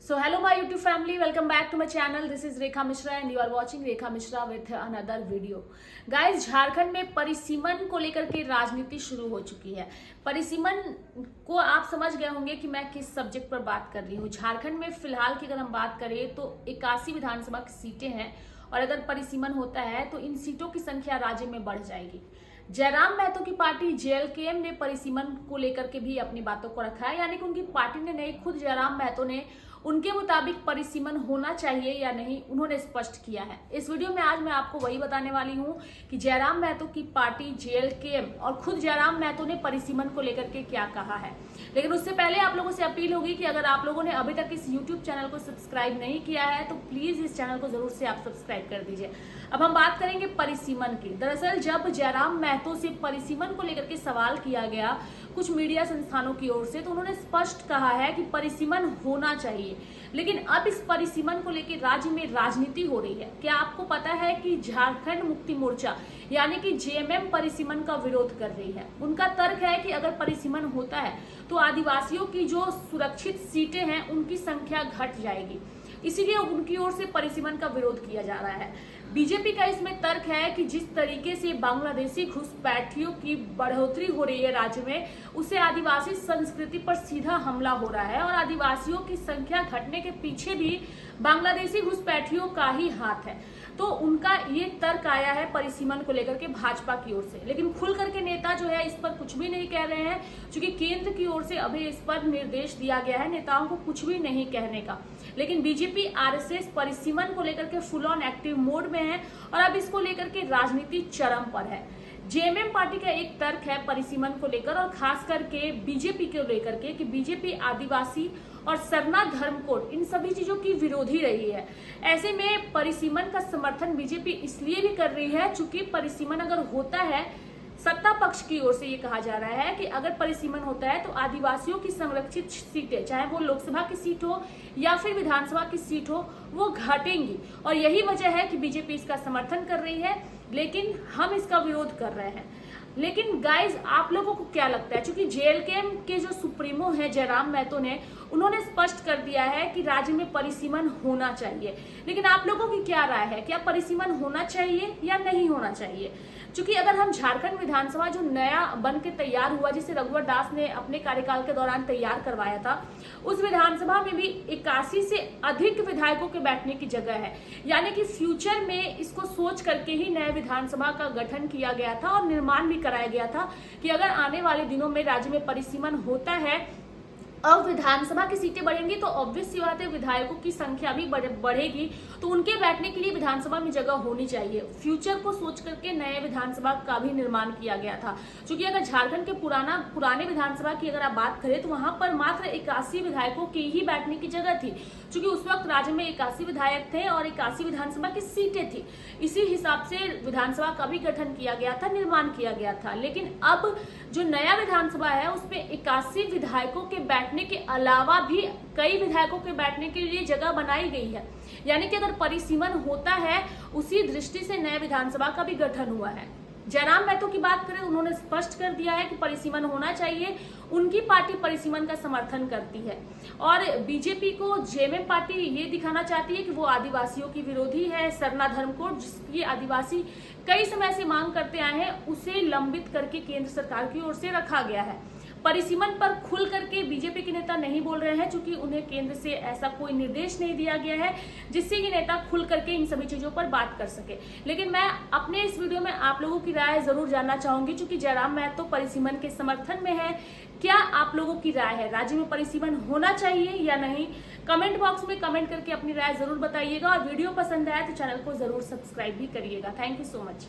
So hello my YouTube family, welcome back to my channel. This is Rekha Mishra and you are watching Rekha Mishra with another video. Guys, Jharkhand में परिसीमन को लेकर के राजनीति शुरू हो चुकी है। परिसीमन को आप समझ गए होंगे कि मैं किस सब्जेक्ट पर बात कर रही हूँ। झारखंड में फिलहाल की अगर हम बात करें तो 81 विधानसभा की सीटें हैं और अगर परिसीमन होता है तो इन सीटों की संख्या राज्य में बढ़ जाएगी। जयराम महतो की पार्टी जेएलकेएम ने परिसीमन को लेकर के भी अपनी बातों को रखा है, यानी कि उनकी पार्टी ने नहीं, खुद जयराम महतो ने उनके मुताबिक परिसीमन होना चाहिए या नहीं उन्होंने स्पष्ट किया है। इस वीडियो में आज मैं आपको वही बताने वाली हूं कि जयराम महतो की पार्टी जेएलकेएम और खुद जयराम महतो ने परिसीमन को लेकर के क्या कहा है। लेकिन उससे पहले आप लोगों से अपील होगी कि अगर आप लोगों ने अभी तक इस यूट्यूब चैनल को सब्सक्राइब नहीं किया है तो प्लीज इस चैनल को जरूर से आप सब्सक्राइब कर दीजिए। अब हम बात करेंगे परिसीमन की। दरअसल जब जयराम महतो से परिसीमन को लेकर के सवाल किया गया कुछ मीडिया संस्थानों की ओर से, तो उन्होंने स्पष्ट कहा है कि परिसीमन होना चाहिए। लेकिन अब इस परिसीमन को लेकर राज्य में राजनीति हो रही है। क्या आपको पता है कि झारखंड मुक्ति मोर्चा यानी कि जेएमएम परिसीमन का विरोध कर रही है। उनका तर्क है कि अगर परिसीमन होता है तो आदिवासियों की जो सुरक्षित सीटें हैं उनकी संख्या घट जाएगी, इसीलिए उनकी ओर से परिसीमन का विरोध किया जा रहा है। बीजेपी का इसमें तर्क है कि जिस तरीके से बांग्लादेशी घुसपैठियों की बढ़ोतरी हो रही है राज्य में, उससे आदिवासी संस्कृति पर सीधा हमला हो रहा है और आदिवासियों की संख्या घटने के पीछे भी बांग्लादेशी घुसपैठियों का ही हाथ है। तो उनका ये तर्क आया है परिसीमन को लेकर के भाजपा की ओर से। लेकिन खुल करके नेता जो है इस पर कुछ भी नहीं कह रहे हैं, क्योंकि केंद्र की ओर से अभी इस पर निर्देश दिया गया है नेताओं को कुछ भी नहीं कहने का। लेकिन बीजेपी आरएसएस परिसीमन को लेकर के फुल ऑन एक्टिव मोड में है और अब इसको लेकर के राजनीति चरम पर है। जेएमएम पार्टी का एक तर्क है परिसीमन को लेकर और खास करके बीजेपी को लेकर के कि बीजेपी आदिवासी और सरना धर्म कोड इन सभी चीजों की विरोधी रही है। ऐसे में परिसीमन का समर्थन बीजेपी इसलिए भी कर रही है चूंकि परिसीमन अगर होता है, सत्ता पक्ष की ओर से ये कहा जा रहा है कि अगर परिसीमन होता है तो आदिवासियों की संरक्षित सीटें, चाहे वो लोकसभा की सीट हो या फिर विधानसभा की सीट हो, वो घटेंगी और यही वजह है कि बीजेपी इसका समर्थन कर रही है, लेकिन हम इसका विरोध कर रहे हैं। लेकिन गाइज आप लोगों को क्या लगता है, क्योंकि जेएलकेएम के जो सुप्रीमो है जयराम महतो ने, उन्होंने स्पष्ट कर दिया है कि राज्य में परिसीमन होना चाहिए। लेकिन आप लोगों की क्या राय है, क्या परिसीमन होना चाहिए या नहीं होना चाहिए? क्योंकि अगर हम झारखंड विधानसभा जो नया बन के तैयार हुआ, जिसे रघुवर दास ने अपने कार्यकाल के दौरान तैयार करवाया था, उस विधानसभा में भी 81 से अधिक विधायकों के बैठने की जगह है। यानी कि फ्यूचर में इसको सोच करके ही नए विधानसभा का गठन किया गया था और निर्माण भी कराया गया था कि अगर आने वाले दिनों में राज्य में परिसीमन होता है अब विधानसभा की सीटें बढ़ेंगी तो ऑब्वियस सी बात है विधायकों की संख्या भी बढ़ेगी, तो उनके बैठने के लिए विधानसभा में जगह होनी चाहिए। फ्यूचर को सोच करके नए विधानसभा का भी निर्माण किया गया था। क्योंकि अगर झारखंड के पुराने विधानसभा की अगर आप बात करें तो वहां पर मात्र 81 विधायकों की ही बैठने की जगह थी, क्योंकि उस वक्त राज्य में 81 विधायक थे और 81 विधानसभा की सीटें थी। इसी हिसाब से विधानसभा का भी गठन किया गया था, निर्माण किया गया था। लेकिन अब जो नया विधानसभा है उसमें 81 विधायकों के बैठने के अलावा भी कई विधायकों के बैठने के लिए जगह बनाई गई है। यानी कि अगर परिसीमन होता है उसी दृष्टि से नए विधानसभा का भी गठन हुआ है। जयराम महतो की बात करें, उन्होंने स्पष्ट कर दिया है कि परिसीमन होना चाहिए। उनकी पार्टी परिसीमन का समर्थन करती है और बीजेपी को जेएमएम पार्टी ये दिखाना चाहती है कि वो आदिवासियों की विरोधी है। सरना धर्म कोड जिसकी आदिवासी कई समय से मांग करते आए हैं, उसे लंबित करके केंद्र सरकार की ओर से रखा गया है। परिसीमन पर खुल करके बीजेपी के नेता नहीं बोल रहे हैं, क्योंकि उन्हें केंद्र से ऐसा कोई निर्देश नहीं दिया गया है जिससे ये नेता खुल करके इन सभी चीजों पर बात कर सके। लेकिन मैं अपने इस वीडियो में आप लोगों की राय जरूर जानना चाहूंगी, क्योंकि जयराम महतो परिसीमन के समर्थन में है। क्या आप लोगों की राय है, राज्य में परिसीमन होना चाहिए या नहीं? कमेंट बॉक्स में कमेंट करके अपनी राय जरूर बताइएगा और वीडियो पसंद आया तो चैनल को जरूर सब्सक्राइब भी करिएगा। Thank you so much.